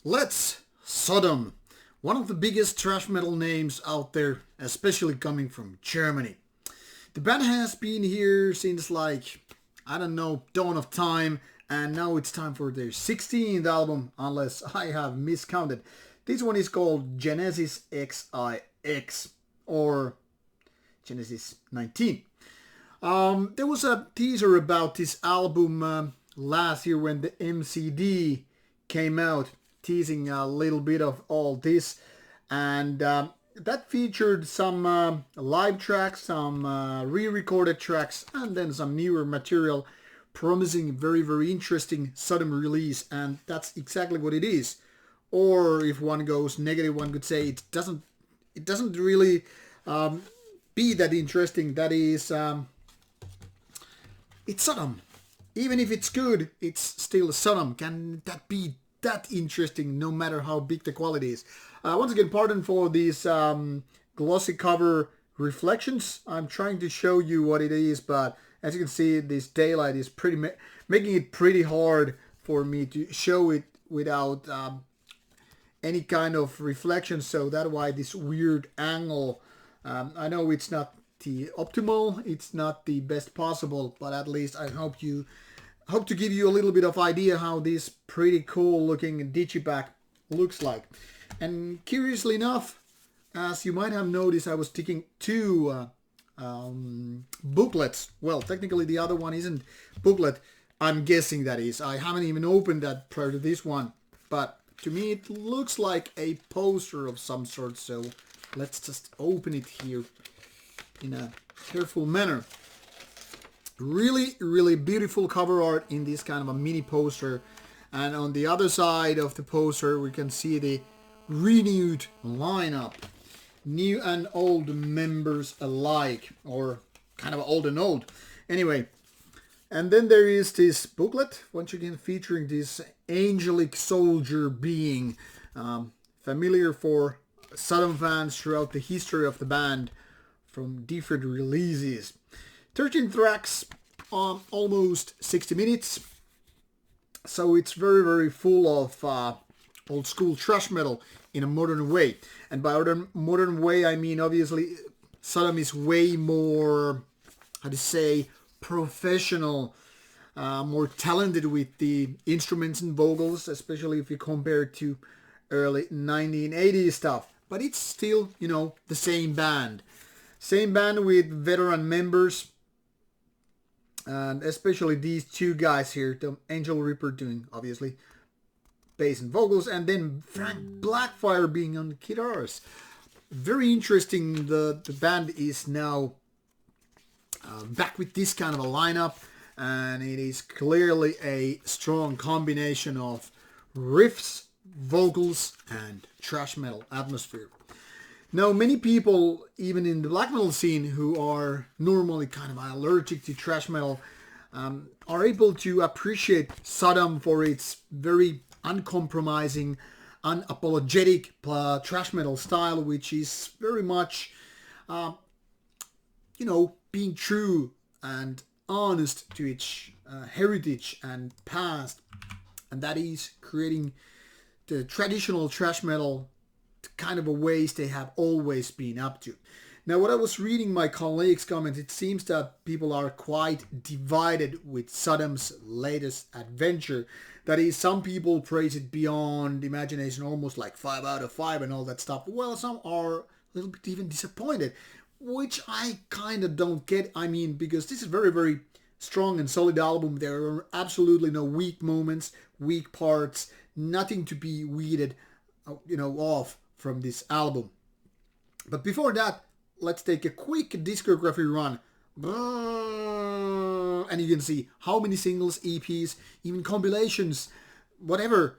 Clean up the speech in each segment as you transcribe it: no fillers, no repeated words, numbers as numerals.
Let's Sodom, one of the biggest thrash metal names out there, especially coming from Germany. The band has been here since I don't know, dawn of time, and now it's time for their 16th album, unless I have miscounted. This one is called Genesis XIX, or Genesis 19. There was a teaser about this album last year when the MCD came out, teasing a little bit of all this, and that featured some live tracks, some re-recorded tracks, and then some newer material promising very interesting Sodom release, and that's exactly what it is. Or if one goes negative, one could say it doesn't really be that interesting. That is, it's Sodom. Even if it's good, it's still Sodom. Can that be that interesting, no matter how big the quality is? Once again, pardon for these glossy cover reflections. I'm trying to show you what it is, but as you can see, this daylight is making it pretty hard for me to show it without any kind of reflection. So that's why this weird angle. I know it's not the optimal, it's not the best possible, but at least I hope to give you a little bit of idea how this pretty cool looking digipack looks like. And curiously enough, as you might have noticed, I was taking two booklets. Well, technically the other one isn't booklet. I'm guessing that is. I haven't even opened that prior to this one, but to me it looks like a poster of some sort. So let's just open it here in a careful manner. Really beautiful cover art in this kind of a mini poster, and on the other side of the poster we can see the renewed lineup, new and old members alike, or kind of old and old anyway. And then there is this booklet, once again featuring this angelic soldier being, familiar for Sodom fans throughout the history of the band from different releases. 13 tracks on almost 60 minutes. So it's very full of old school thrash metal in a modern way. And by modern way, I mean obviously Sodom is way more, how to say, professional, more talented with the instruments and vocals, especially if you compare it to early 1980s stuff. But it's still, the same band. Same band with veteran members. And especially these two guys here, the Angel Ripper doing, obviously, bass and vocals, and then Frank Blackfire being on the guitars. Very interesting. The band is now back with this kind of a lineup, and it is clearly a strong combination of riffs, vocals, and thrash metal atmosphere. Now, many people, even in the black metal scene, who are normally kind of allergic to thrash metal, are able to appreciate Sodom for its very uncompromising, unapologetic thrash metal style, which is very much, being true and honest to its heritage and past, and that is creating the traditional thrash metal kind of a ways they have always been up to. Now, what I was reading my colleagues' comments, it seems that people are quite divided with Sodom's latest adventure. That is, some people praise it beyond imagination, almost like 5 out of 5 and all that stuff. Well, some are a little bit even disappointed, which I kind of don't get. I mean, because this is very strong and solid album. There are absolutely no weak moments, weak parts, nothing to be weeded, off from this album. But before that, let's take a quick discography run. And you can see how many singles, EPs, even compilations, whatever,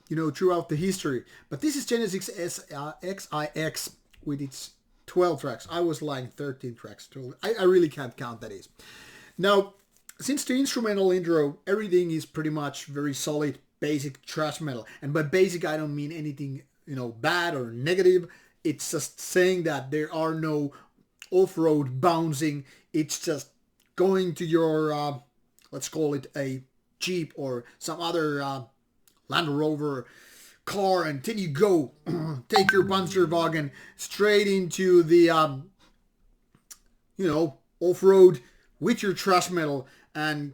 throughout the history. But this is Genesis XIX with its 12 tracks. I was lying, 13 tracks. I really can't count, that is. Now, since the instrumental intro, everything is pretty much very solid, basic thrash metal. And by basic, I don't mean anything bad or negative. It's just saying that there are no off-road bouncing. It's just going to your, let's call it a Jeep or some other Land Rover car, and then you go take your Panzerwagen straight into the off-road with your thrash metal and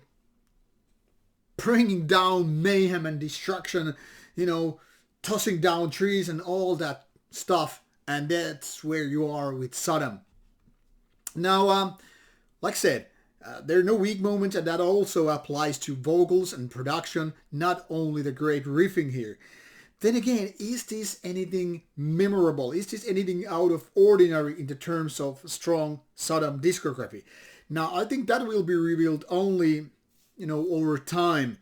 bringing down mayhem and destruction, tossing down trees and all that stuff. And that's where you are with Sodom. Now, like I said, there are no weak moments, and that also applies to vocals and production, not only the great riffing here. Then again, is this anything memorable? Is this anything out of ordinary in the terms of strong Sodom discography? Now, I think that will be revealed only, over time.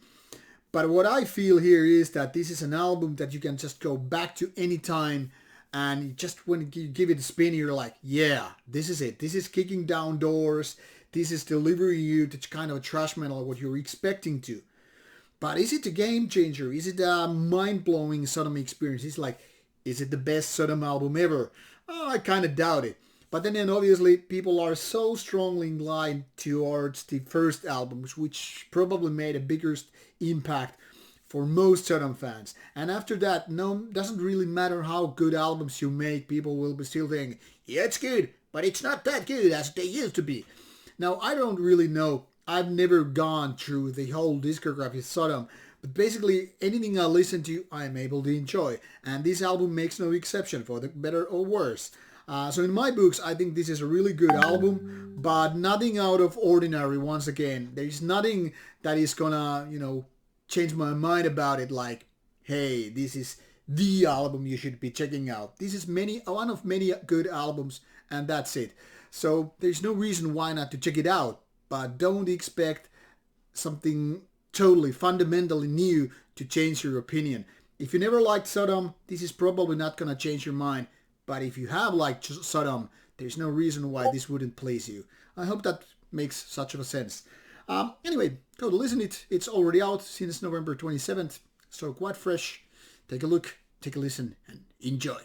But what I feel here is that this is an album that you can just go back to any time, and just when you give it a spin, you're like, yeah, this is it. This is kicking down doors. This is delivering you the kind of a thrash metal what you're expecting to. But is it a game changer? Is it a mind-blowing Sodom experience? Is it the best Sodom album ever? Oh, I kind of doubt it. But then obviously people are so strongly inclined towards the first albums, which probably made a biggest impact for most Sodom fans. And after that, doesn't really matter how good albums you make, people will be still thinking, yeah, it's good, but it's not that good as they used to be. Now, I don't really know. I've never gone through the whole discography of Sodom, but basically anything I listen to, I am able to enjoy. And this album makes no exception, for the better or worse. So in my books, I think this is a really good album, but nothing out of ordinary. Once again, there's nothing that is gonna, change my mind about it. Like, hey, this is the album you should be checking out. This is one of many good albums, and that's it. So there's no reason why not to check it out, but don't expect something totally fundamentally new to change your opinion. If you never liked Sodom, this is probably not gonna change your mind. But if you have liked Sodom, there's no reason why this wouldn't please you. I hope that makes such of a sense. Anyway, go to listen it. It's already out since November 27th, so quite fresh. Take a look, take a listen, and enjoy.